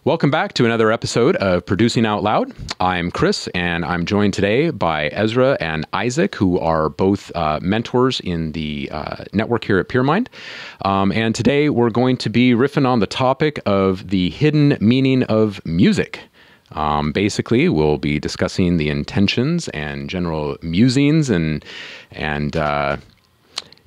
Welcome back to another episode of Producing Out Loud. I'm Chris, and I'm joined today by Ezra and Isaac, who are both mentors in the network here at Pyramind. And today we're going to be riffing on the topic of the hidden meaning of music. Basically, we'll be discussing the intentions and general musings and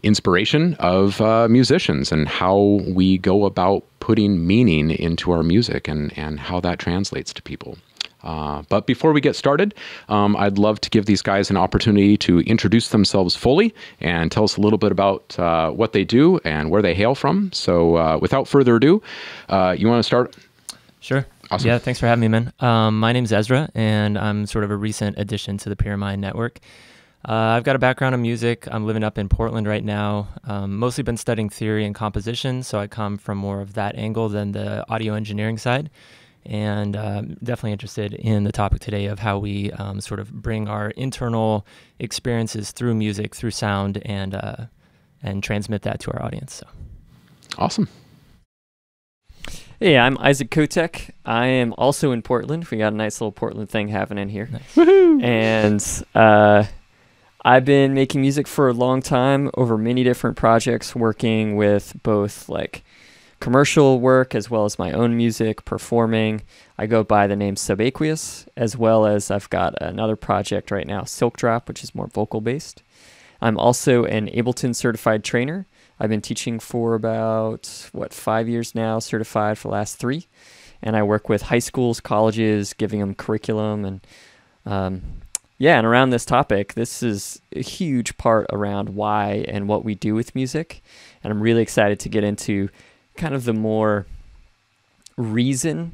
inspiration of musicians and how we go about putting meaning into our music and how that translates to people. But before we get started, I'd love to give these guys an opportunity to introduce themselves fully and tell us a little bit about what they do and where they hail from. So without further ado, you want to start? Sure. Awesome. Yeah, thanks for having me, man. My name's Ezra, and I'm sort of a recent addition to the Pyramind network. I've got a background in music. I'm living up in Portland right now. Mostly been studying theory and composition, so I come from more of that angle than the audio engineering side. And definitely interested in the topic today of how we sort of bring our internal experiences through music, through sound, and transmit that to our audience. So. Awesome. Hey, I'm Isaac Cotec. I am also in Portland. We got a nice little Portland thing happening here. Nice. Woohoo! And I've been making music for a long time over many different projects, working with both like commercial work as well as my own music, performing. I go by the name Subaqueous, as well as I've got another project right now, Silk Drop, which is more vocal based. I'm also an Ableton certified trainer. I've been teaching for about, 5 years now, certified for the last 3. And I work with high schools, colleges, giving them curriculum. And and around this topic, this is a huge part around why and what we do with music. And I'm really excited to get into kind of the more reason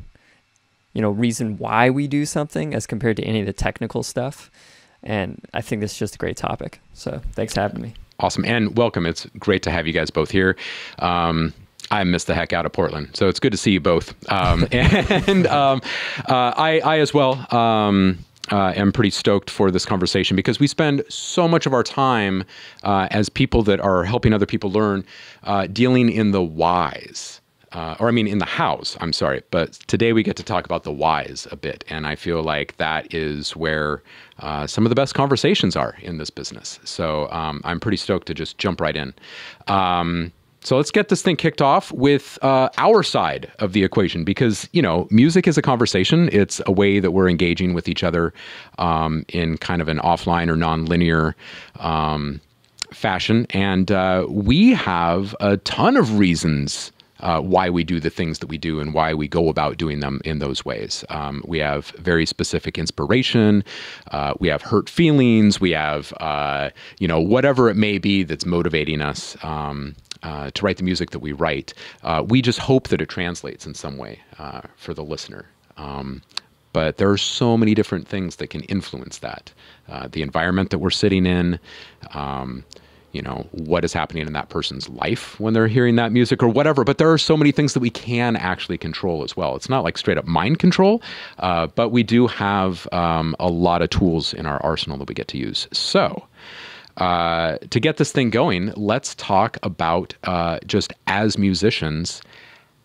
why we do something as compared to any of the technical stuff. And I think this is just a great topic. So thanks for having me. Awesome. And welcome. It's great to have you guys both here. I missed the heck out of Portland, so it's good to see you both. I as well am pretty stoked for this conversation because we spend so much of our time as people that are helping other people learn dealing in the whys. In the hows, I'm sorry. But today we get to talk about the whys a bit. And I feel like that is where some of the best conversations are in this business. So I'm pretty stoked to just jump right in. So let's get this thing kicked off with our side of the equation because, music is a conversation. It's a way that we're engaging with each other in kind of an offline or nonlinear fashion. And we have a ton of reasons why we do the things that we do and why we go about doing them in those ways. We have very specific inspiration. We have hurt feelings. We have, whatever it may be that's motivating us to write the music that we write. We just hope that it translates in some way for the listener. But there are so many different things that can influence that. The environment that we're sitting in, what is happening in that person's life when they're hearing that music or whatever. But there are so many things that we can actually control as well. It's not like straight up mind control, but we do have a lot of tools in our arsenal that we get to use. So to get this thing going, let's talk about just as musicians,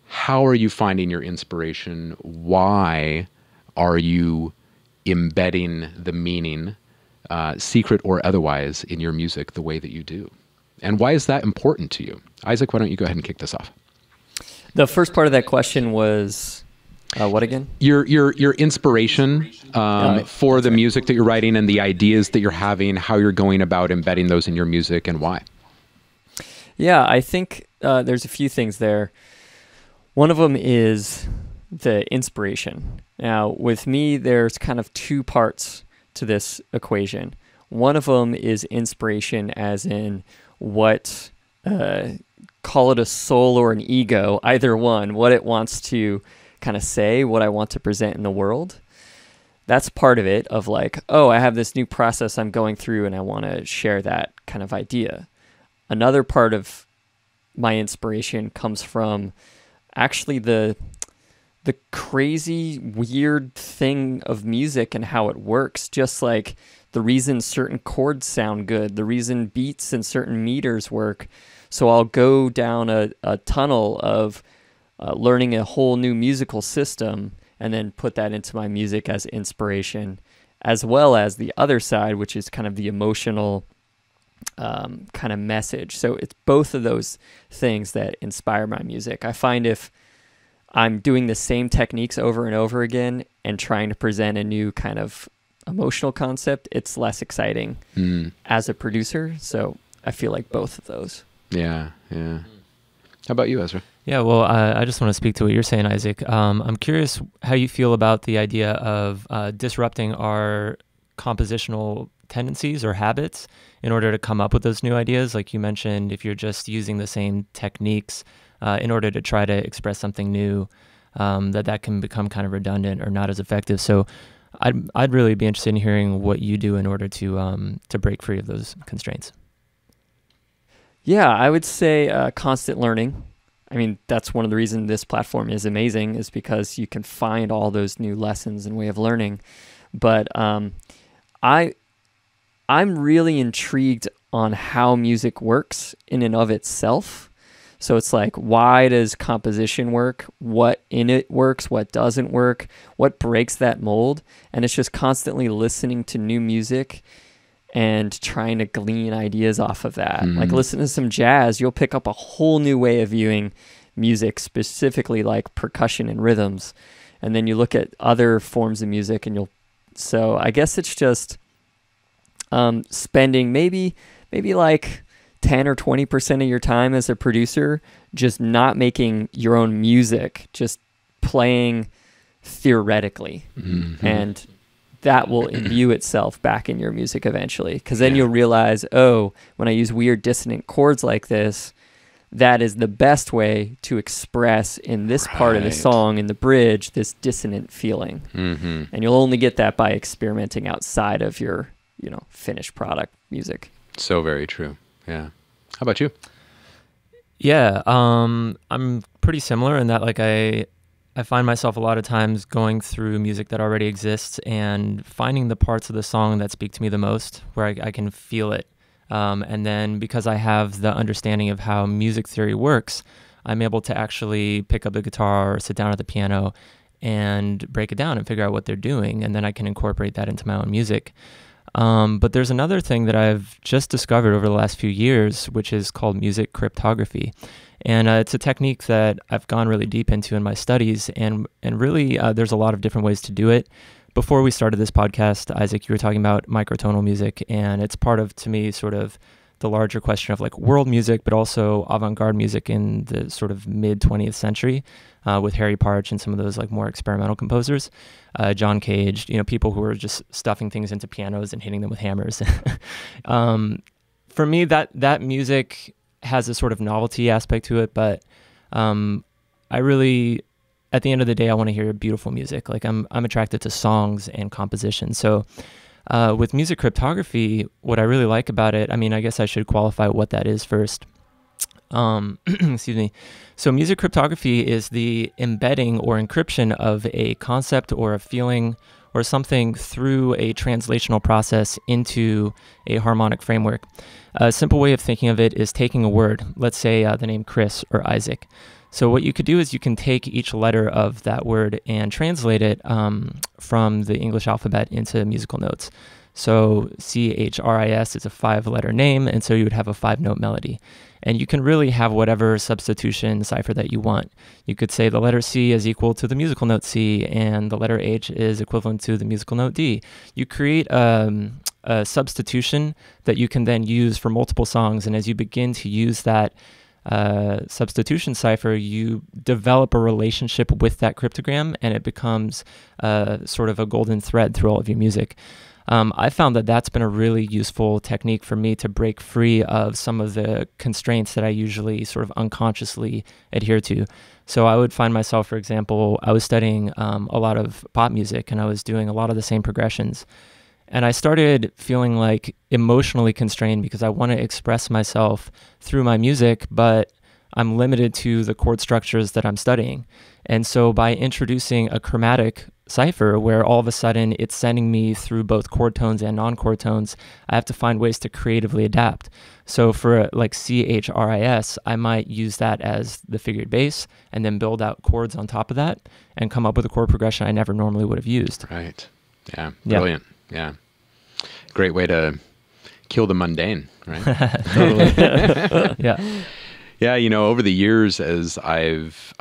how are you finding your inspiration? Why are you embedding the meaning, secret or otherwise, in your music the way that you do? And why is that important to you? Isaac, why don't you go ahead and kick this off? The first part of that question was what again? Your inspiration for the music that you're writing and the ideas that you're having, how you're going about embedding those in your music and why. Yeah, I think there's a few things there. One of them is the inspiration. Now, with me, there's kind of 2 parts to this equation. One of them is inspiration as in what, call it a soul or an ego, either one, what it wants to kind of say, what I want to present in the world. That's part of it, of like, oh, I have this new process I'm going through and I want to share that kind of idea. Another part of my inspiration comes from actually the crazy, weird thing of music and how it works. Just like the reason certain chords sound good, the reason beats and certain meters work. So I'll go down a tunnel of learning a whole new musical system and then put that into my music as inspiration, as well as the other side, which is kind of the emotional kind of message. So it's both of those things that inspire my music. I find if I'm doing the same techniques over and over again and trying to present a new kind of emotional concept, it's less exciting as a producer. So I feel like both of those. Yeah. How about you, Ezra? Yeah, well, I just want to speak to what you're saying, Isaac. I'm curious how you feel about the idea of disrupting our compositional tendencies or habits in order to come up with those new ideas. Like you mentioned, if you're just using the same techniques in order to try to express something new, that can become kind of redundant or not as effective. So I'd really be interested in hearing what you do in order to break free of those constraints. Yeah, I would say constant learning. I mean, that's one of the reasons this platform is amazing, is because you can find all those new lessons and way of learning. But I'm really intrigued on how music works in and of itself. So it's like, why does composition work? What in it works? What doesn't work? What breaks that mold? And it's just constantly listening to new music and trying to glean ideas off of that. Like listen to some jazz, you'll pick up a whole new way of viewing music, specifically like percussion and rhythms. And then you look at other forms of music and so I guess it's just spending maybe like 10 or 20% of your time as a producer just not making your own music, just playing theoretically. And that will imbue itself back in your music eventually. Because then you'll realize, oh, when I use weird dissonant chords like this, that is the best way to express in this part of the song, in the bridge, this dissonant feeling. And you'll only get that by experimenting outside of your, finished product music. So very true. Yeah. How about you? Yeah, I'm pretty similar in that, like, I find myself a lot of times going through music that already exists and finding the parts of the song that speak to me the most, where I can feel it. And then because I have the understanding of how music theory works, I'm able to actually pick up the guitar or sit down at the piano and break it down and figure out what they're doing. And then I can incorporate that into my own music. But there's another thing that I've just discovered over the last few years, which is called music cryptography. And it's a technique that I've gone really deep into in my studies, and really there's a lot of different ways to do it. Before we started this podcast, Isaac, you were talking about microtonal music, and it's part of, to me, sort of the larger question of like world music, but also avant-garde music in the sort of mid-20th century with Harry Partch and some of those like more experimental composers, John Cage, people who were just stuffing things into pianos and hitting them with hammers. For me, that music has a sort of novelty aspect to it, but I really, at the end of the day, I want to hear beautiful music. Like I'm attracted to songs and composition. So with music cryptography, what I really like about it, I guess I should qualify what that is first. Excuse me. So music cryptography is the embedding or encryption of a concept or a feeling or something through a translational process into a harmonic framework. A simple way of thinking of it is taking a word, let's say the name Chris or Isaac. So what you could do is you can take each letter of that word and translate it from the English alphabet into musical notes. So CHRIS is a 5-letter name, and so you would have a 5-note melody. And you can really have whatever substitution cipher that you want. You could say the letter C is equal to the musical note C, and the letter H is equivalent to the musical note D. You create a substitution that you can then use for multiple songs, and as you begin to use that substitution cipher, you develop a relationship with that cryptogram, and it becomes sort of a golden thread through all of your music. I found that that's been a really useful technique for me to break free of some of the constraints that I usually sort of unconsciously adhere to. So I would find myself, for example, I was studying a lot of pop music, and I was doing a lot of the same progressions. And I started feeling like emotionally constrained because I want to express myself through my music, but I'm limited to the chord structures that I'm studying. And so by introducing a chromatic cipher where all of a sudden it's sending me through both chord tones and non-chord tones. I have to find ways to creatively adapt. So for like CHRIS, I might use that as the figured bass and then build out chords on top of that and come up with a chord progression I never normally would have used. Right. Yeah. Brilliant. Yeah. Great way to kill the mundane, right? Totally. Yeah. Yeah, you know, over the years, as I've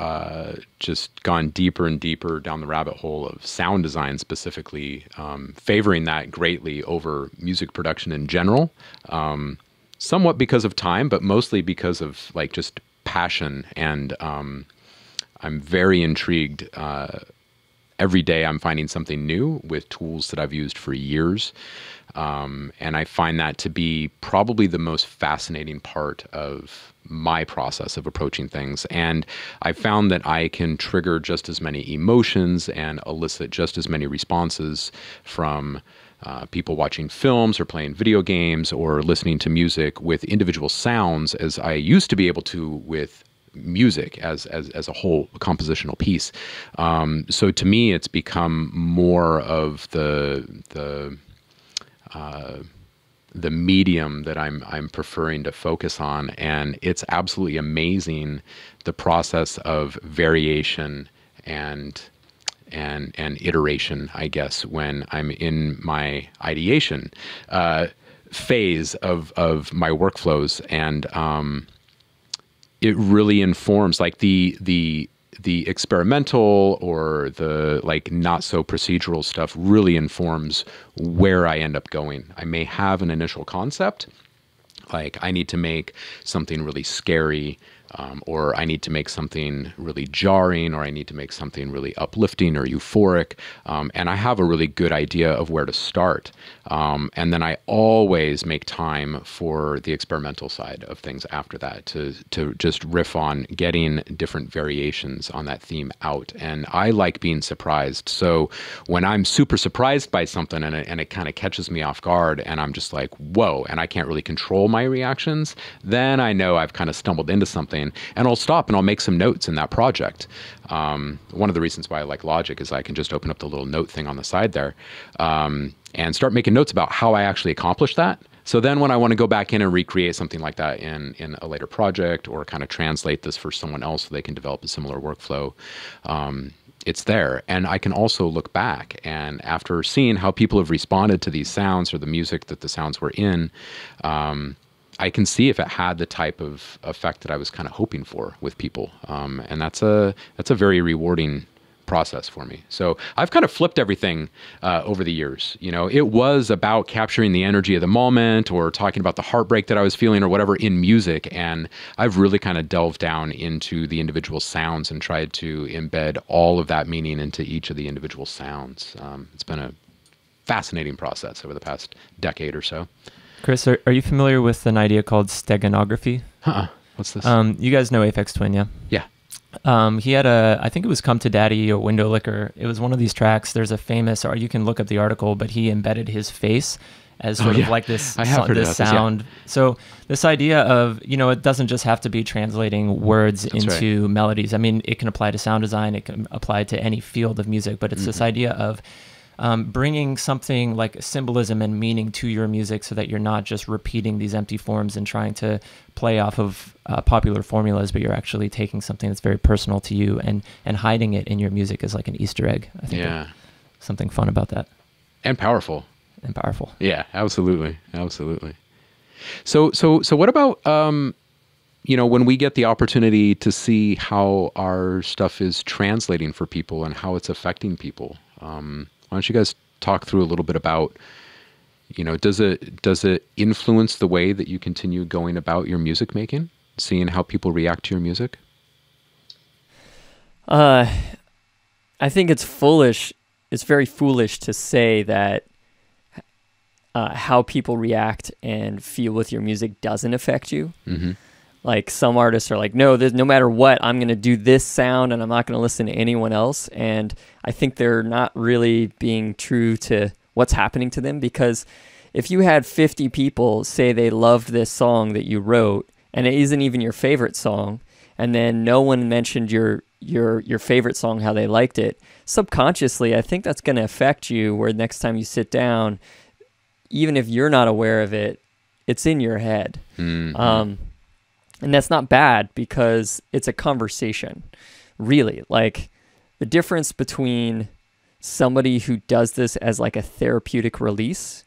just gone deeper and deeper down the rabbit hole of sound design specifically, favoring that greatly over music production in general, somewhat because of time, but mostly because of like just passion. And I'm very intrigued. Every day I'm finding something new with tools that I've used for years. And I find that to be probably the most fascinating part of my process of approaching things. And I found that I can trigger just as many emotions and elicit just as many responses from people watching films or playing video games or listening to music with individual sounds as I used to be able to with music as a whole compositional piece. So to me, it's become more of the medium that I'm preferring to focus on, and it's absolutely amazing the process of variation and iteration, I guess, when I'm in my ideation phase of my workflows, and it really informs like the experimental or the like not so procedural stuff really informs where I end up going. I may have an initial concept, like I need to make something really scary, or I need to make something really jarring, or I need to make something really uplifting or euphoric. And I have a really good idea of where to start. And then I always make time for the experimental side of things after that to just riff on getting different variations on that theme out. And I like being surprised. So when I'm super surprised by something and it kind of catches me off guard and I'm just like, whoa, and I can't really control my reactions, then I know I've kind of stumbled into something, and I'll stop and I'll make some notes in that project. One of the reasons why I like Logic is I can just open up the little note thing on the side there and start making notes about how I actually accomplished that. So then when I want to go back in and recreate something like that in a later project, or kind of translate this for someone else so they can develop a similar workflow, it's there. And I can also look back, and after seeing how people have responded to these sounds or the music that the sounds were in, I can see if it had the type of effect that I was kind of hoping for with people. And that's a very rewarding process for me. So I've kind of flipped everything over the years. You know, it was about capturing the energy of the moment or talking about the heartbreak that I was feeling or whatever in music. And I've really kind of delved down into the individual sounds and tried to embed all of that meaning into each of the individual sounds. It's been a fascinating process over the past decade or so. Chris, are you familiar with an idea called steganography? What's this? You guys know Aphex Twin, yeah? Yeah. He had I think it was Come to Daddy or Window Licker. It was one of these tracks. There's a famous, or you can look up the article, but he embedded his face as sort of like this, sound. Yeah. So this idea of, you know, it doesn't just have to be translating words into melodies. I mean, it can apply to sound design. It can apply to any field of music, but it's this idea of bringing something like symbolism and meaning to your music so that you're not just repeating these empty forms and trying to play off of popular formulas, but you're actually taking something that's very personal to you and hiding it in your music as like an Easter egg. I think something fun about that. And powerful. Yeah, absolutely. So what about, you know, when we get the opportunity to see how our stuff is translating for people and how it's affecting people? Why don't you guys talk through a little bit about, you know, does it influence the way that you continue going about your music making, seeing how people react to your music? I think it's foolish. It's very foolish to say that how people react and feel with your music doesn't affect you. Mm-hmm. Like some artists are like, no, no matter what, I'm going to do this sound and I'm not going to listen to anyone else. And I think they're not really being true to what's happening to them, because if you had 50 people say they loved this song that you wrote and it isn't even your favorite song, and then no one mentioned your your favorite song, how they liked it, subconsciously, I think that's going to affect you, where next time you sit down, even if you're not aware of it, it's in your head. And that's not bad, because it's a conversation, really. Like, the difference between somebody who does this as like a therapeutic release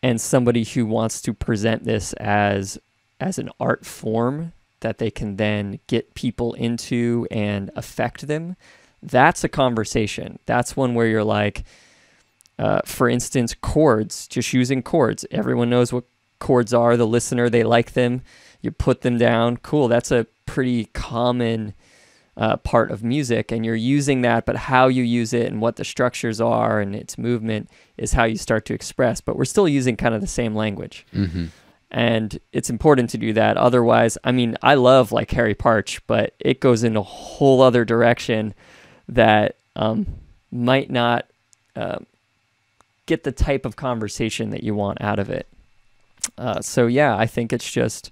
and somebody who wants to present this as an art form that they can then get people into and affect them, that's a conversation. That's one where you're like, for instance, chords, just using chords. Everyone knows what chords are. The listener, they like them. You put them down. Cool. That's a pretty common part of music, and you're using that, but how you use it and what the structures are and its movement is how you start to express. But we're still using kind of the same language. And it's important to do that. Otherwise, I mean, I love like Harry Parch, but it goes in a whole other direction that might not get the type of conversation that you want out of it. So yeah, I think it's just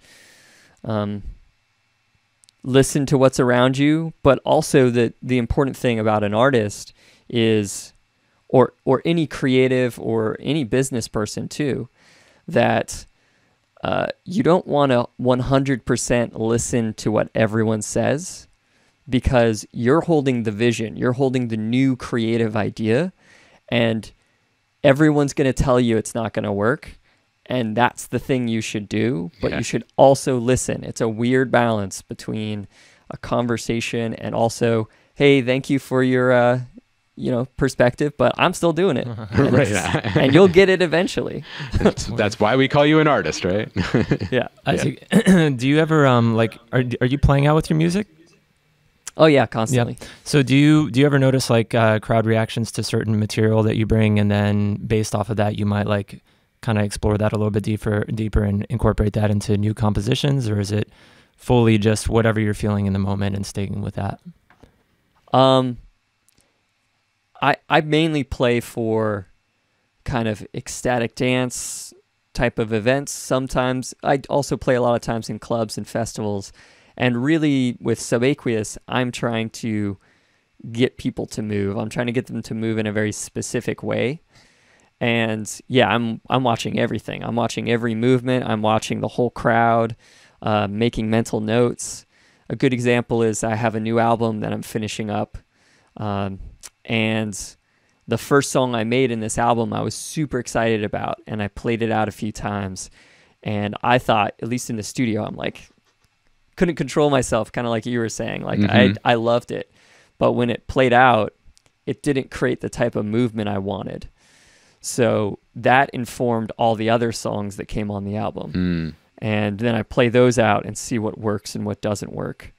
listen to what's around you, but also the important thing about an artist is, or any creative or any business person too, that you don't want to 100% listen to what everyone says, because you're holding the vision, you're holding the new creative idea, and everyone's going to tell you it's not going to work. And that's the thing you should do, but you should also listen. It's a weird balance between a conversation and also, hey, thank you for your, perspective, but I'm still doing it. And, and you'll get it eventually. That's why we call you an artist, right? Yeah. Do you ever, are you playing out with your music? Oh yeah, constantly. Yeah. So do you ever notice crowd reactions to certain material that you bring, and then based off of that, you might kind of explore that a little bit deeper and incorporate that into new compositions? Or is it fully just whatever you're feeling in the moment and sticking with that? I mainly play for kind of ecstatic dance type of events. Sometimes I also play a lot of times in clubs and festivals. And really with Subaqueous, I'm trying to get people to move. I'm trying to get them to move in a very specific way. And yeah, I'm watching everything. I'm watching every movement. I'm watching the whole crowd, making mental notes. A good example is I have a new album that I'm finishing up. And the first song I made in this album, I was super excited about, and I played it out a few times. And I thought, at least in the studio, I'm like, couldn't control myself, kind of like you were saying. Like I loved it. But when it played out, it didn't create the type of movement I wanted. So that informed all the other songs that came on the album. And then I play those out and see what works and what doesn't work.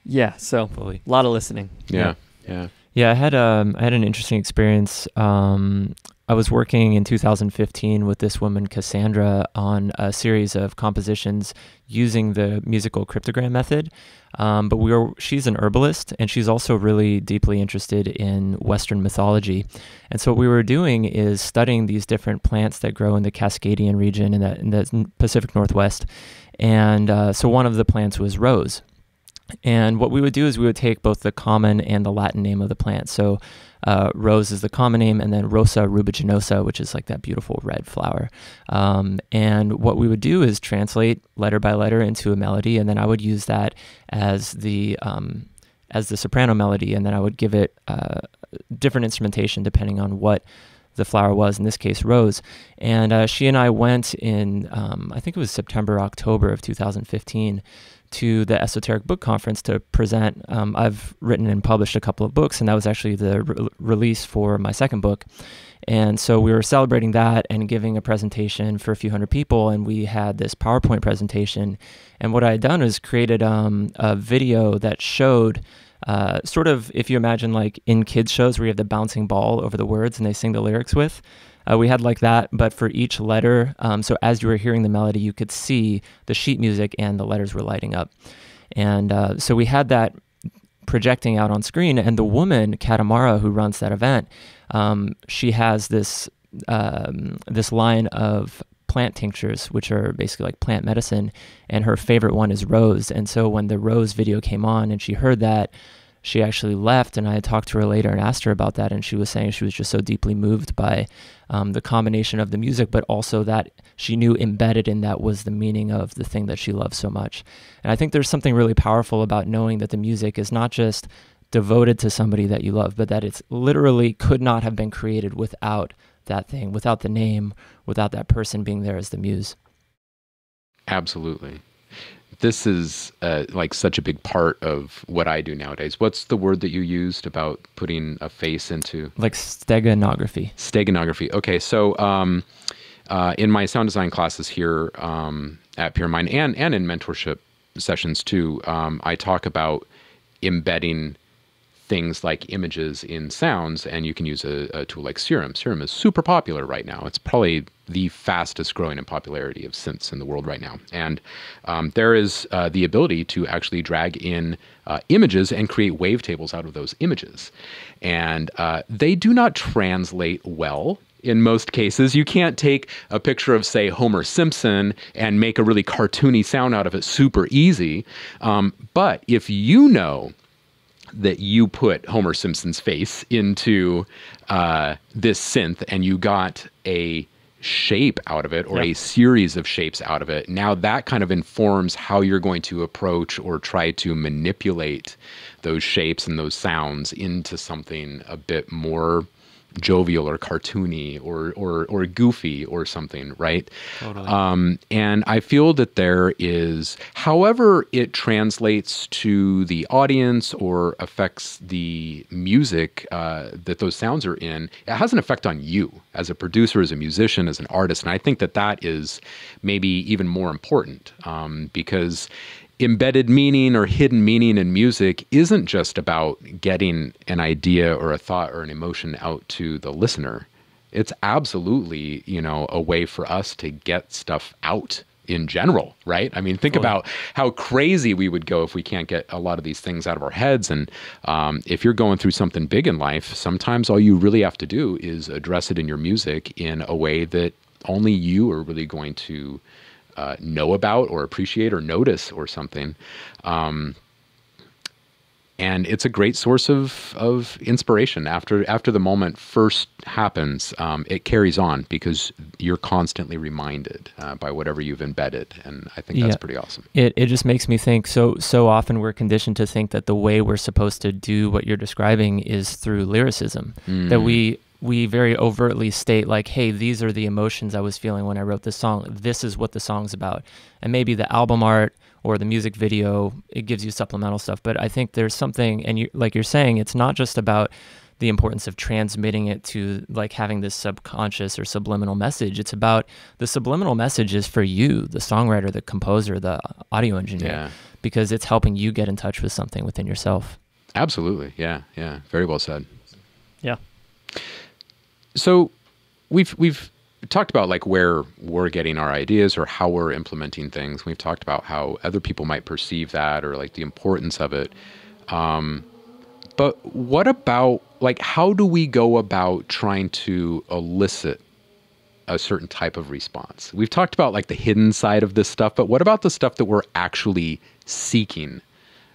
Yeah, so a lot of listening. Yeah. I had an interesting experience. I was working in 2015 with this woman, Cassandra, on a series of compositions using the musical cryptogram method. But she's an herbalist, and she's also really deeply interested in Western mythology. And so what we were doing is studying these different plants that grow in the Cascadian region in the Pacific Northwest. And so one of the plants was rose. And what we would do is we would take both the common and the Latin name of the plant. So rose is the common name, and then Rosa rubiginosa, which is like that beautiful red flower. And what we would do is translate letter by letter into a melody, and then I would use that as the soprano melody, and then I would give it different instrumentation depending on what the flower was, in this case rose. And she and I went in, I think it was September, October of 2015, to the Esoteric Book Conference to present. I've written and published a couple of books, and that was actually the release for my second book. And so we were celebrating that and giving a presentation for a few hundred people, and we had this PowerPoint presentation. And what I had done is created a video that showed sort of, if you imagine like in kids shows where you have the bouncing ball over the words and they sing the lyrics with, we had like that, but for each letter. So as you were hearing the melody, you could see the sheet music and the letters were lighting up. And so we had that projecting out on screen. And the woman, Katamara, who runs that event, she has this line of plant tinctures, which are basically like plant medicine, and her favorite one is rose. And so when the rose video came on and she heard that, she actually left, and I talked to her later and asked her about that, and she was saying she was just so deeply moved by the combination of the music, but also that she knew embedded in that was the meaning of the thing that she loved so much. And I think there's something really powerful about knowing that the music is not just devoted to somebody that you love, but that it's literally could not have been created without that thing, without the name, without that person being there as the muse. Absolutely. This is like such a big part of what I do nowadays. What's the word that you used about putting a face into? Like steganography. Steganography. Okay, so in my sound design classes here at Pyramind and in mentorship sessions too, I talk about embedding things like images in sounds, and you can use a tool like Serum. Serum is super popular right now. It's probably the fastest growing in popularity of synths in the world right now. And there is the ability to actually drag in images and create wavetables out of those images. And they do not translate well. In most cases, you can't take a picture of, say, Homer Simpson and make a really cartoony sound out of it super easy. But if you know that you put Homer Simpson's face into this synth and you got a shape out of it, or a series of shapes out of it, now that kind of informs how you're going to approach or try to manipulate those shapes and those sounds into something a bit more jovial or cartoony or goofy or something, right? Totally. And I feel that there is, however it translates to the audience or affects the music that those sounds are in, it has an effect on you as a producer, as a musician, as an artist. And I think that that is maybe even more important because embedded meaning or hidden meaning in music isn't just about getting an idea or a thought or an emotion out to the listener. It's absolutely, you know, a way for us to get stuff out in general, right? I mean, think about how crazy we would go if we can't get a lot of these things out of our heads. And if you're going through something big in life, sometimes all you really have to do is address it in your music in a way that only you are really going to know about or appreciate or notice or something. And it's a great source of inspiration. After the moment first happens, it carries on because you're constantly reminded by whatever you've embedded. And I think that's pretty awesome. It just makes me think so often we're conditioned to think that the way we're supposed to do what you're describing is through lyricism, that we very overtly state like, hey, these are the emotions I was feeling when I wrote this song. This is what the song's about. And maybe the album art or the music video, it gives you supplemental stuff. But I think there's something, and you, like you're saying, it's not just about the importance of transmitting it to like having this subconscious or subliminal message. It's about the subliminal message is for you, the songwriter, the composer, the audio engineer, because it's helping you get in touch with something within yourself. Absolutely. Yeah. Yeah. Very well said. Yeah. So we've talked about like where we're getting our ideas or how we're implementing things. We've talked about how other people might perceive that or like the importance of it. But what about like, how do we go about trying to elicit a certain type of response? We've talked about like the hidden side of this stuff, but what about the stuff that we're actually seeking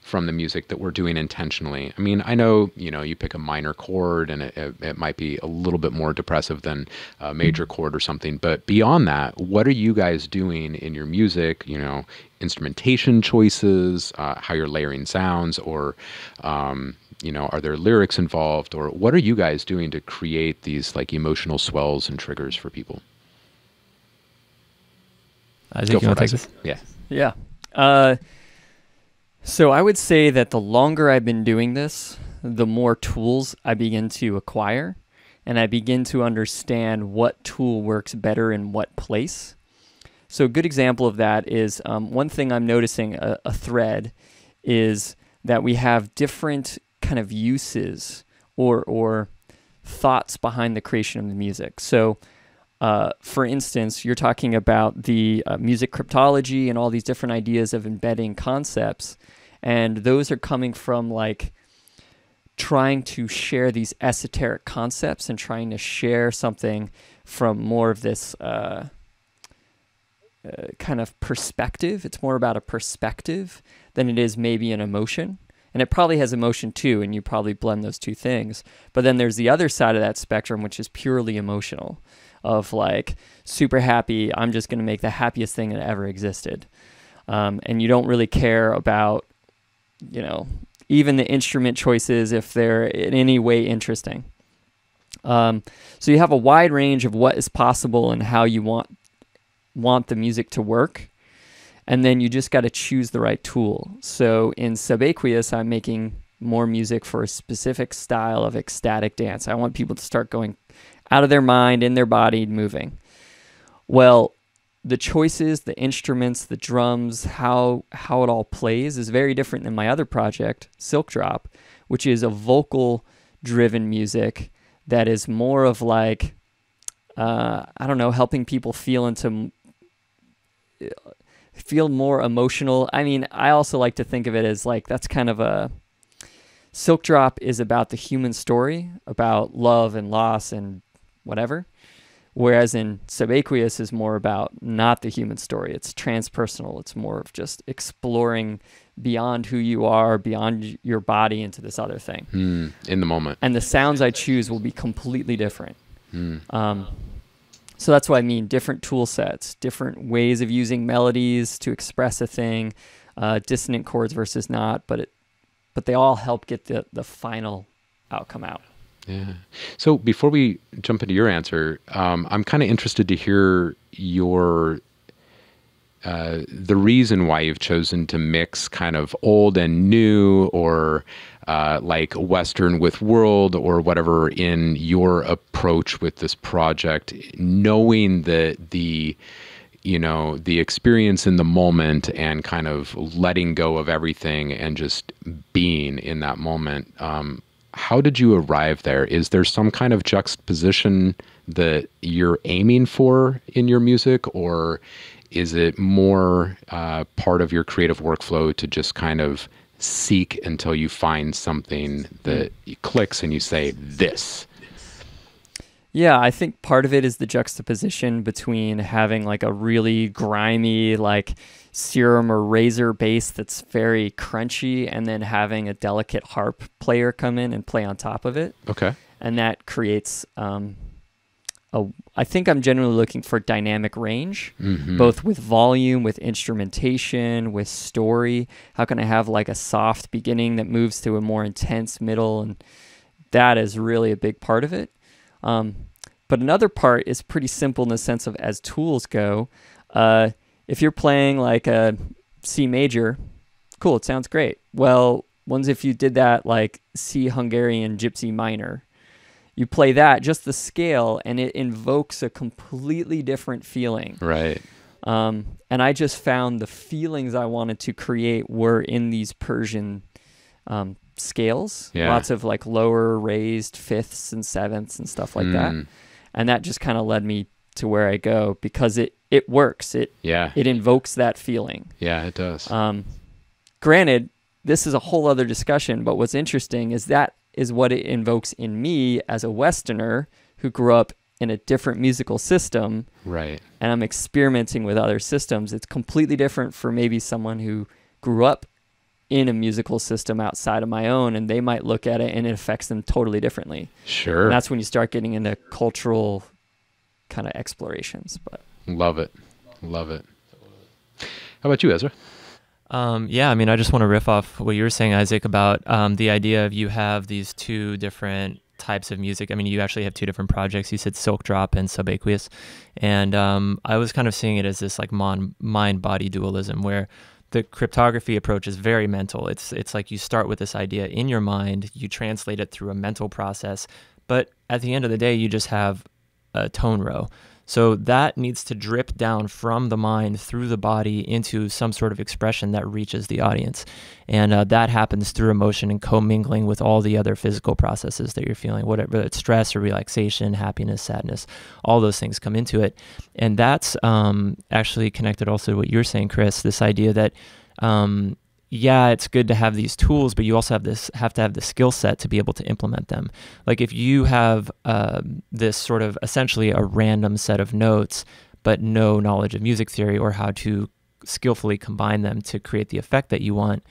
from the music that we're doing intentionally? I mean, I know, you know, you pick a minor chord and it might be a little bit more depressive than a major chord or something. But beyond that, what are you guys doing in your music? You know, instrumentation choices, how you're layering sounds, or, you know, are there lyrics involved? Or what are you guys doing to create these like emotional swells and triggers for people? I think you want to take this? Yeah. Yeah. So I would say that the longer I've been doing this, the more tools I begin to acquire, and I begin to understand what tool works better in what place. So a good example of that is one thing I'm noticing a thread is that we have different kind of uses or thoughts behind the creation of the music. So for instance, you're talking about the music cryptology and all these different ideas of embedding concepts. And those are coming from like trying to share these esoteric concepts and trying to share something from more of this kind of perspective. It's more about a perspective than it is maybe an emotion. And it probably has emotion too, and you probably blend those two things. But then there's the other side of that spectrum, which is purely emotional, of like super happy, I'm just going to make the happiest thing that ever existed. And you don't really care about, you know, even the instrument choices if they're in any way interesting. So you have a wide range of what is possible and how you want the music to work. And then you just got to choose the right tool. So in Subaqueous, I'm making more music for a specific style of ecstatic dance. I want people to start going out of their mind, in their body, moving. Well, the choices, the instruments, the drums, how it all plays is very different than my other project, Silk Drop, which is a vocal-driven music that is more of like, I don't know, helping people feel more emotional. I mean, I also like to think of it as like, that's kind of a, Silk Drop is about the human story, about love and loss and whatever. Whereas in Subaqueous is more about not the human story. It's transpersonal. It's more of just exploring beyond who you are, beyond your body into this other thing. In the moment. And the sounds I choose will be completely different. So that's what I mean, different tool sets, different ways of using melodies to express a thing, dissonant chords versus not, but they all help get the final outcome out. Yeah. So before we jump into your answer, I'm kind of interested to hear your the reason why you've chosen to mix kind of old and new, or like Western with world, or whatever in your approach with this project, knowing that the experience in the moment and kind of letting go of everything and just being in that moment. How did you arrive there? Is there some kind of juxtaposition that you're aiming for in your music, or is it more part of your creative workflow to just kind of seek until you find something that clicks and you say, this? Yeah, I think part of it is the juxtaposition between having like a really grimy, like Serum or Razor bass that's very crunchy, and then having a delicate harp player come in and play on top of it. Okay. And that creates, I think I'm generally looking for dynamic range, both with volume, with instrumentation, with story. How can I have like a soft beginning that moves to a more intense middle? And that is really a big part of it. But another part is pretty simple in the sense of, as tools go, if you're playing like a C major, cool, it sounds great. Well, if you did that like C Hungarian Gypsy minor, you play that, just the scale, and it invokes a completely different feeling. Right. And I just found the feelings I wanted to create were in these Persian scales. Yeah. Lots of like lower raised fifths and sevenths and stuff like that. And that just kind of led me to where I go, because it works. It invokes that feeling. Yeah, it does. Granted, this is a whole other discussion, but what's interesting is that is what it invokes in me as a Westerner who grew up in a different musical system. Right. And I'm experimenting with other systems. It's completely different for maybe someone who grew up in a musical system outside of my own, and they might look at it and it affects them totally differently. Sure. And that's when you start getting into cultural kind of explorations. But love it. How about you, Ezra? Yeah, I mean, I just want to riff off what you were saying, Isaac, about the idea of you have these two different types of music. I mean, you actually have two different projects. You said Silk Drop and Subaqueous. And I was kind of seeing it as this like mind-body dualism, where the cryptography approach is very mental. It's like you start with this idea in your mind, you translate it through a mental process, but at the end of the day, you just have a tone row. So that needs to drip down from the mind through the body into some sort of expression that reaches the audience. And that happens through emotion and commingling with all the other physical processes that you're feeling, whatever it's stress or relaxation, happiness, sadness, all those things come into it. And that's actually connected also to what you're saying, Chris, this idea that yeah, it's good to have these tools, but you also have to have the skill set to be able to implement them. Like if you have this sort of essentially a random set of notes, but no knowledge of music theory or how to skillfully combine them to create the effect that you want,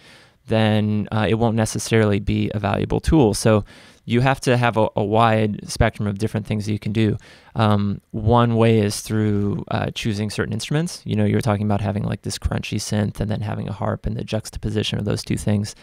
then it won't necessarily be a valuable tool. So you have to have a wide spectrum of different things that you can do. One way is through choosing certain instruments. You know, you were talking about having like this crunchy synth and then having a harp and the juxtaposition of those two things,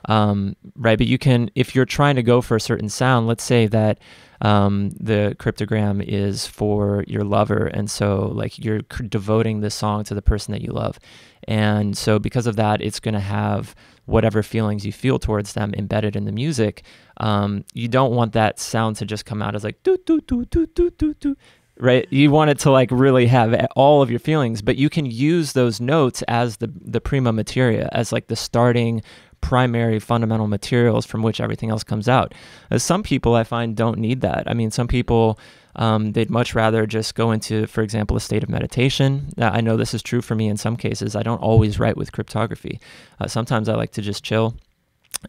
right? But you can, if you're trying to go for a certain sound, let's say that the cryptogram is for your lover, and so like you're devoting this song to the person that you love. And so because of that, it's going to have whatever feelings you feel towards them embedded in the music. You don't want that sound to just come out as like do do do do do do do, right? You want it to like really have all of your feelings, but you can use those notes as the prima materia, as like the starting primary fundamental materials from which everything else comes out. Some people I find don't need that. I mean, some people, they'd much rather just go into, for example, a state of meditation. I know this is true for me in some cases. I don't always write with cryptography. Sometimes I like to just chill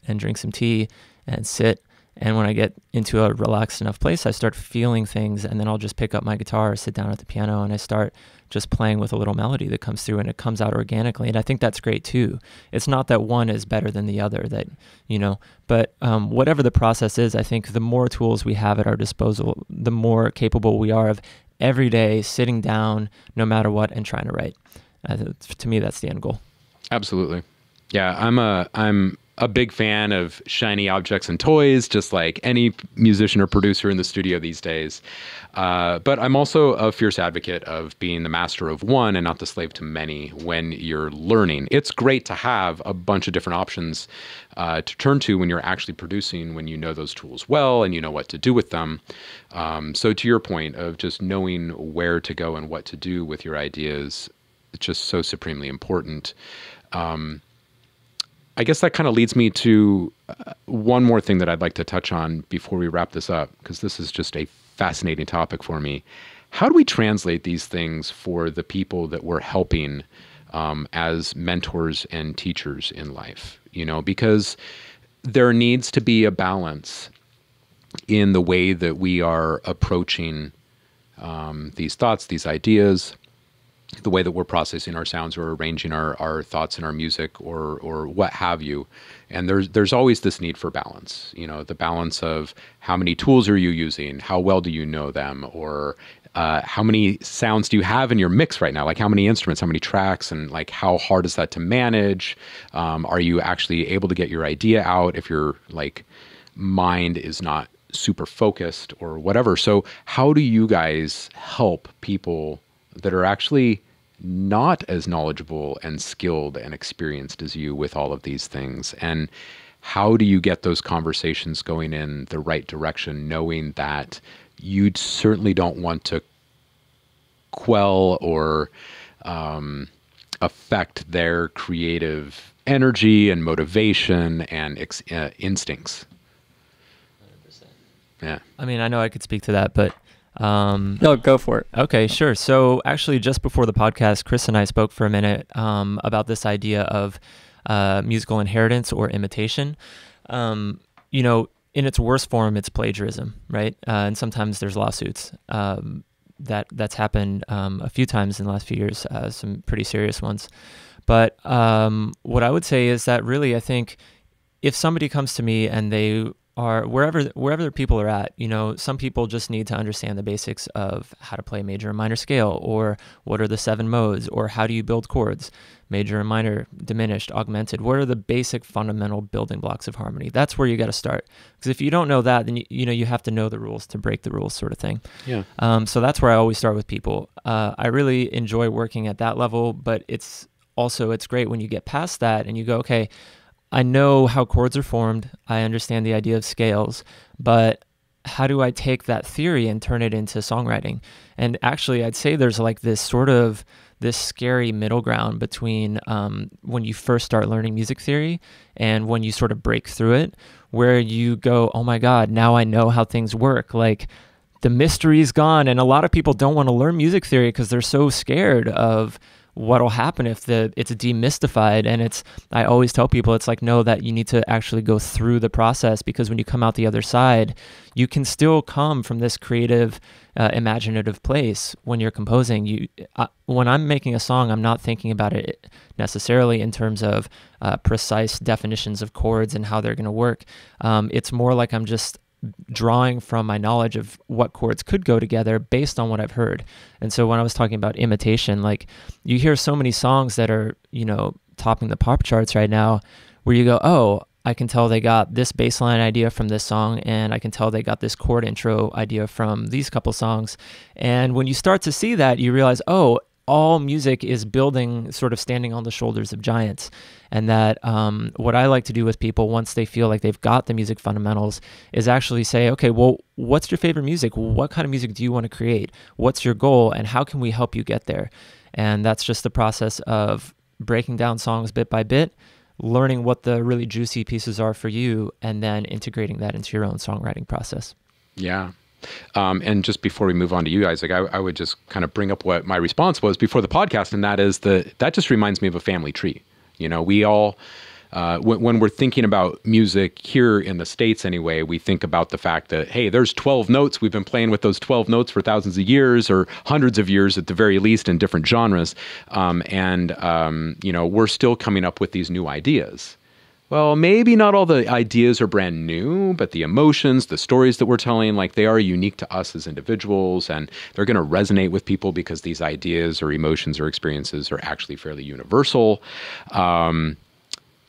and drink some tea and sit. And when I get into a relaxed enough place, I start feeling things, and then I'll just pick up my guitar or sit down at the piano and I start just playing with a little melody that comes through, and it comes out organically. And I think that's great too. It's not that one is better than the other, that, you know, but whatever the process is, I think the more tools we have at our disposal, the more capable we are of every day sitting down, no matter what, and trying to write. To me, that's the end goal. Absolutely. Yeah, I'm a big fan of shiny objects and toys, just like any musician or producer in the studio these days. But I'm also a fierce advocate of being the master of one and not the slave to many when you're learning. It's great to have a bunch of different options to turn to when you're actually producing, when you know those tools well and you know what to do with them. So to your point of just knowing where to go and what to do with your ideas, it's just so supremely important. I guess that kind of leads me to one more thing that I'd like to touch on before we wrap this up, because this is just a fascinating topic for me. How do we translate these things for the people that we're helping as mentors and teachers in life? You know, because there needs to be a balance in the way that we are approaching these thoughts, these ideas, the way that we're processing our sounds or arranging our thoughts in our music or what have you. And there's always this need for balance, you know, the balance of how many tools are you using? How well do you know them? Or how many sounds do you have in your mix right now? Like how many instruments, how many tracks, and like how hard is that to manage? Are you actually able to get your idea out if your like mind is not super focused or whatever? So how do you guys help people that are actually not as knowledgeable and skilled and experienced as you with all of these things? And how do you get those conversations going in the right direction, knowing that you certainly don't want to quell or affect their creative energy and motivation and instincts? 100%. Yeah. I mean, I know I could speak to that, but no, go for it. Okay, sure. So actually, just before the podcast, Chris and I spoke for a minute about this idea of musical inheritance or imitation. You know, in its worst form, it's plagiarism, right? And sometimes there's lawsuits. That's happened a few times in the last few years, some pretty serious ones. But what I would say is that really, I think if somebody comes to me and they are wherever people are at, you know, some people just need to understand the basics of how to play major and minor scale, or what are the 7 modes, or how do you build chords, major and minor, diminished, augmented. What are the basic fundamental building blocks of harmony? That's where you got to start. Because if you don't know that, then you know you have to know the rules to break the rules, sort of thing. Yeah. So that's where I always start with people. I really enjoy working at that level, but it's great when you get past that and you go, okay, I know how chords are formed. I understand the idea of scales, but how do I take that theory and turn it into songwriting? And actually, I'd say there's like this scary middle ground between when you first start learning music theory and when you sort of break through it, where you go, oh my God, now I know how things work. Like the mystery is gone. And a lot of people don't want to learn music theory because they're so scared of what'll happen if it's demystified. And I always tell people, it's like, no, that you need to actually go through the process, because when you come out the other side, you can still come from this creative, imaginative place when you're composing. When I'm making a song, I'm not thinking about it necessarily in terms of precise definitions of chords and how they're going to work. It's more like I'm just drawing from my knowledge of what chords could go together based on what I've heard. And so when I was talking about imitation, like, you hear so many songs that are, topping the pop charts right now, where you go, oh, I can tell they got this bass line idea from this song, and I can tell they got this chord intro idea from these couple songs. And when you start to see that, you realize, oh, all music is building, sort of standing on the shoulders of giants. And that what I like to do with people, once they feel like they've got the music fundamentals, is actually say, okay, well, what's your favorite music? What kind of music do you want to create? What's your goal? And how can we help you get there? And that's just the process of breaking down songs bit by bit, learning what the really juicy pieces are for you, and then integrating that into your own songwriting process. Yeah. And just before we move on to you, Isaac, I would just kind of bring up what my response was before the podcast, and that is that just reminds me of a family tree. We all, when we're thinking about music here in the States anyway, we think about the fact that, hey, there's 12 notes. We've been playing with those 12 notes for thousands of years, or hundreds of years at the very least, in different genres. We're still coming up with these new ideas. Well, maybe not all the ideas are brand new, but the emotions, the stories that we're telling, like, they are unique to us as individuals, and they're going to resonate with people because these ideas or emotions or experiences are actually fairly universal. But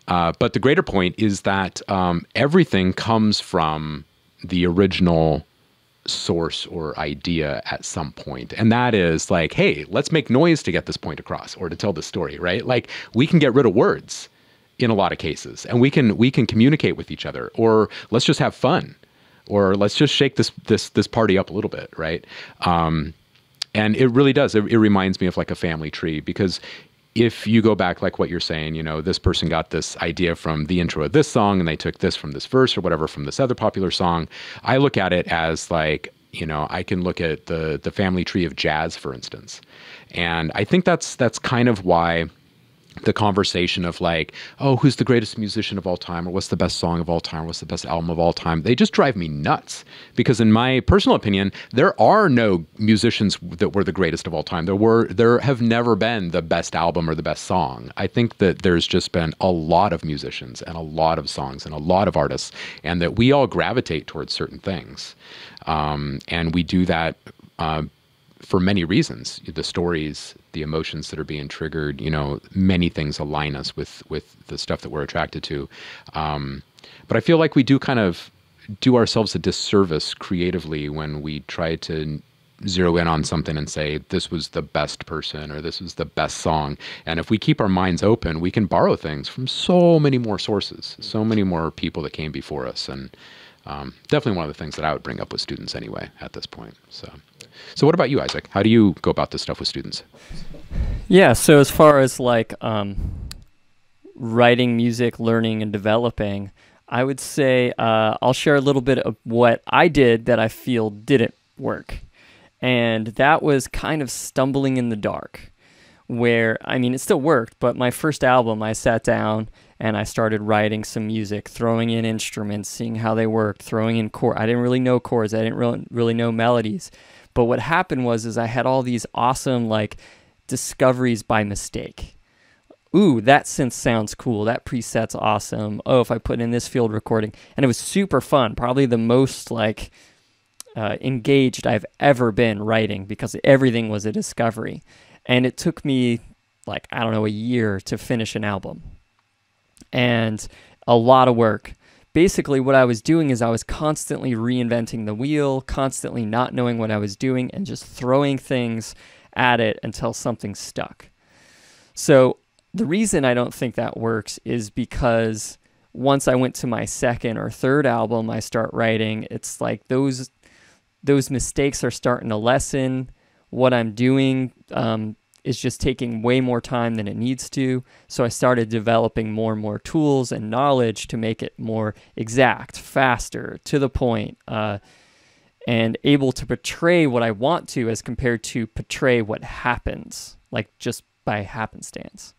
the greater point is that everything comes from the original source or idea at some point. And that is like, hey, let's make noise to get this point across, or to tell the story, right? Like, we can get rid of words in a lot of cases, and we can communicate with each other, or let's just have fun, or let's just shake this party up a little bit, right? And it really does. It reminds me of like a family tree, because if you go back, like what you're saying, this person got this idea from the intro of this song, and they took this from this verse or whatever from this other popular song. I look at it as like, I can look at the family tree of jazz, for instance, and I think that's kind of why the conversation of like, oh, who's the greatest musician of all time, or what's the best song of all time, or what's the best album of all time, they just drive me nuts. Because in my personal opinion, there are no musicians that were the greatest of all time. There have never been the best album or the best song. I think that there's just been a lot of musicians and a lot of songs and a lot of artists, and that we all gravitate towards certain things. And we do that for many reasons. The stories, the emotions that are being triggered, many things align us with the stuff that we're attracted to. But I feel like we do kind of do ourselves a disservice creatively when we try to zero in on something and say, this was the best person, or this was the best song. And if we keep our minds open, we can borrow things from so many more sources, so many more people that came before us. And definitely one of the things that I would bring up with students anyway at this point. So what about you, Isaac? How do you go about this stuff with students? Yeah, so as far as like writing music, learning, and developing, I would say I'll share a little bit of what I did that I feel didn't work. And that was kind of stumbling in the dark, where, I mean, it still worked, but my first album, I sat down and I started writing some music, throwing in instruments, seeing how they worked, throwing in chords. I didn't really know chords. I didn't really know melodies. But what happened was I had all these awesome like discoveries by mistake. Ooh, that synth sounds cool. That preset's awesome. Oh, if I put in this field recording. And it was super fun. Probably the most like engaged I've ever been writing, because everything was a discovery. And it took me like, I don't know, a year to finish an album. And a lot of work. Basically, what I was doing is I was constantly reinventing the wheel, constantly not knowing what I was doing, and just throwing things at it until something stuck. So the reason I don't think that works is because once I went to my second or third album, I start writing, it's like those mistakes are starting to lessen. What I'm doing is just taking way more time than it needs to. So I started developing more and more tools and knowledge to make it more exact, faster, to the point, and able to portray what I want to as compared to portray what happens, like just by happenstance.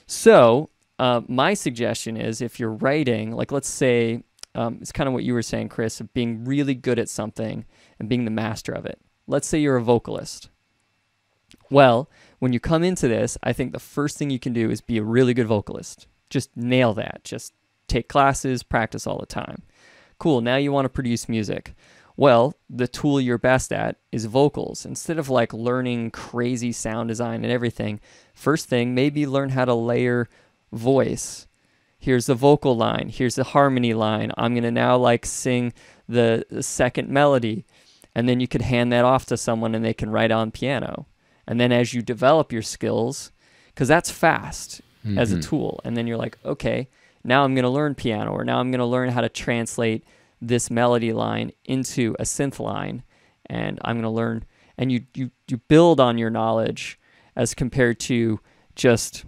So my suggestion is, if you're writing, like let's say, it's kind of what you were saying, Chris, of being really good at something and being the master of it. Let's say you're a vocalist. Well, when you come into this, I think the first thing you can do is be a really good vocalist. Just nail that. Just take classes, practice all the time. Cool, now you want to produce music. Well, the tool you're best at is vocals. Instead of like learning crazy sound design and everything, first thing, maybe learn how to layer voice. Here's the vocal line. Here's the harmony line. I'm going to now like sing the second melody. And then you could hand that off to someone and they can write on piano. And then as you develop your skills, because that's fast as a tool. And then you're like, okay, now I'm going to learn piano, or now I'm going to learn how to translate this melody line into a synth line. And I'm going to learn, and you build on your knowledge as compared to just,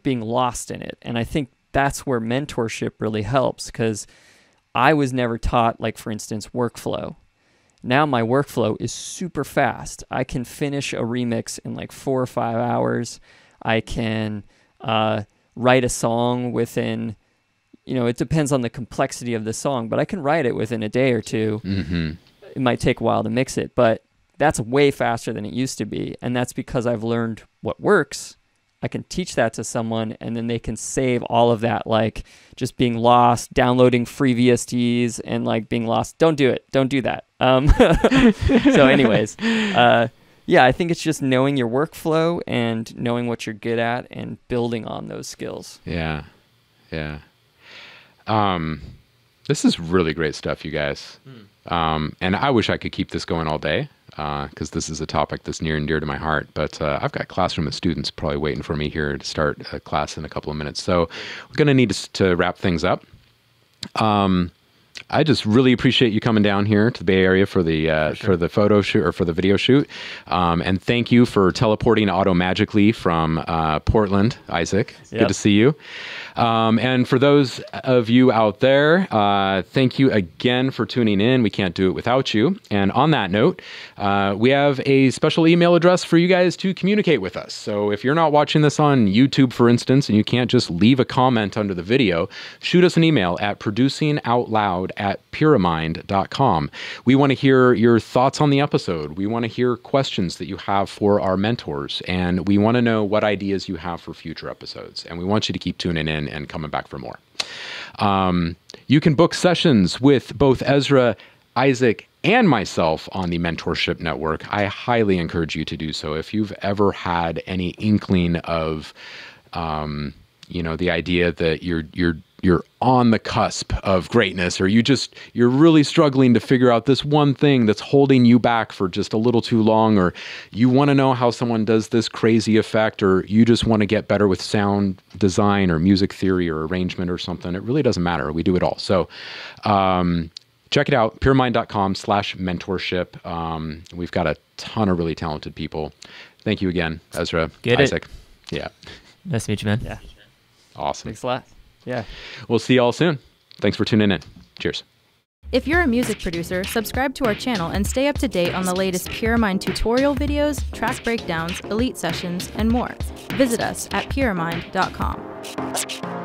being lost in it. And I think that's where mentorship really helps, because I was never taught, like, for instance, workflow. Now my workflow is super fast. I can finish a remix in like 4 or 5 hours. I can write a song within, it depends on the complexity of the song, but I can write it within a day or two. Mm-hmm. It might take a while to mix it, but that's way faster than it used to be. And that's because I've learned what works. I can teach that to someone, and then they can save all of that, like just being lost, downloading free VSTs and like being lost. Don't do it. Don't do that. So anyways, yeah, I think it's just knowing your workflow and knowing what you're good at and building on those skills. Yeah. Yeah. This is really great stuff, you guys. And I wish I could keep this going all day, because this is a topic that's near and dear to my heart. But I've got a classroom of students probably waiting for me here to start a class in a couple of minutes. So we're going to need to wrap things up. I just really appreciate you coming down here to the Bay Area for the photo shoot, or for the video shoot. And thank you for teleporting auto-magically from Portland, Isaac. Yep. Good to see you. And for those of you out there, thank you again for tuning in. We can't do it without you. And on that note, we have a special email address for you guys to communicate with us. So if you're not watching this on YouTube, for instance, and you can't just leave a comment under the video, shoot us an email at producingoutloud@pyramind.com. We want to hear your thoughts on the episode. We want to hear questions that you have for our mentors, and we want to know what ideas you have for future episodes. And we want you to keep tuning in and coming back for more. You can book sessions with both Ezra, Isaac, and myself on the Mentorship Network. I highly encourage you to do so. If you've ever had any inkling of, the idea that you're on the cusp of greatness, or you're really struggling to figure out this one thing that's holding you back for just a little too long, or you want to know how someone does this crazy effect, or you just want to get better with sound design or music theory or arrangement or something, it really doesn't matter. We do it all. So check it out, pyramind.com/mentorship. We've got a ton of really talented people. Thank you again, Ezra. Isaac. Yeah. Nice to meet you, man. Yeah. Awesome. Thanks a lot. Yeah. We'll see you all soon. Thanks for tuning in. Cheers. If you're a music producer, subscribe to our channel and stay up to date on the latest Pyramind tutorial videos, track breakdowns, elite sessions, and more. Visit us at pyramind.com.